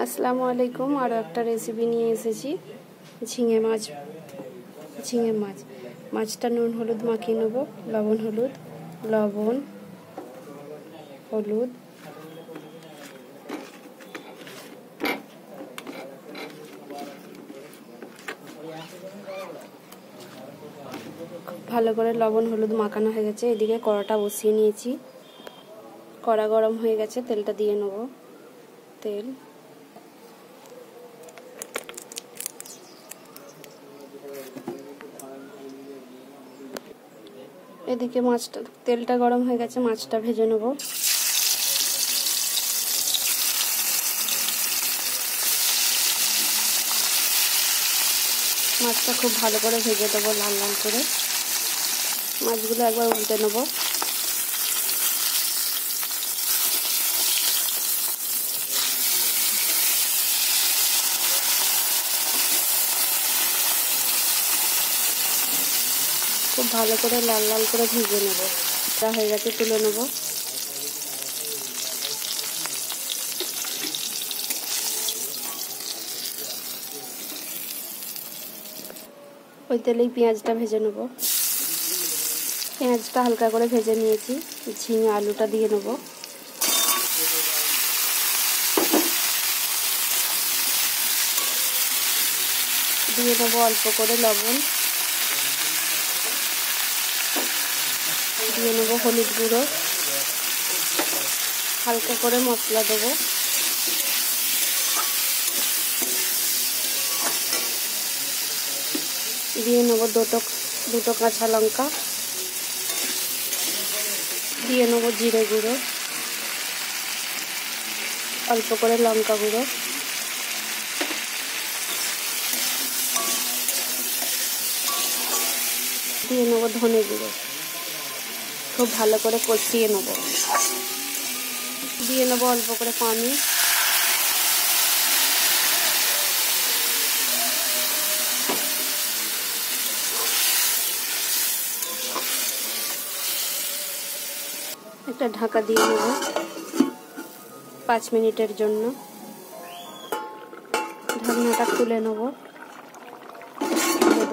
আসসালামু আলাইকুম। আরও একটা রেসিপি নিয়ে এসেছি, ঝিঙে মাছ। মাছটা নুন হলুদ মাখিয়ে নেব। লবণ হলুদ ভালো করে লবণ হলুদ মাখানো হয়ে গেছে। এদিকে কড়াটা বসিয়ে নিয়েছি। কড়া গরম হয়ে গেছে, তেলটা দিয়ে নেব। তেল এদিকে তেলটা গরম হয়ে গেছে, মাছটা ভেজে নেব। মাছটা খুব ভালো করে ভেজে দেবো, লাল লাল করে। মাছগুলো একবার উল্টে নেব। খুব ভালো করে লাল লাল করে ভেজে নেব। যা হয়ে গেছে তুলে নেব। ওই তেলেই পেঁয়াজটা ভেজে নেব। পেঁয়াজটা হালকা করে ভেজে নিয়েছি। ঝিঙে আলুটা দিয়ে নেব। দিয়ে নেব অল্প করে লবণ, দিয়ে নেব হলুদ গুঁড়ো, হালকা করে মশলা দেবো। দিয়ে নেব দুটো কাঁচা লঙ্কা, দিয়ে নেব জিরে গুঁড়ো, অল্প করে লঙ্কা গুঁড়ো, দিয়ে নেব ধনে গুঁড়ো। খুব ভালো করে কষিয়ে নেব। দিয়ে নেব অল্প করে পানি। একটা ঢাকা দিয়ে নেব 5 মিনিটের জন্য। ঢাকনাটা খুলে নেব,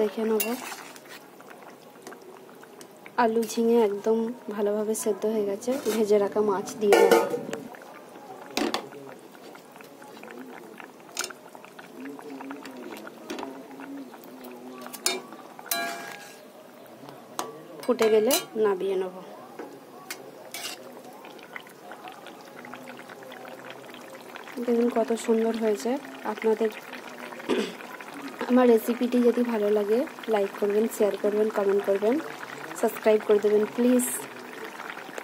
দেখে নেব। আলু ঝিঙে একদম ভালোভাবে সেদ্ধ হয়ে গেছে। ভেজে রাখা মাছ দিয়ে নেব। ফুটে গেলে নামিয়ে নেব। দেখুন কত সুন্দর হয়েছে। আপনাদের আমার রেসিপিটি যদি ভালো লাগে লাইক করবেন, শেয়ার করবেন, কমেন্ট করবেন, সাবস্ক্রাইব করে দেবেন প্লিজ।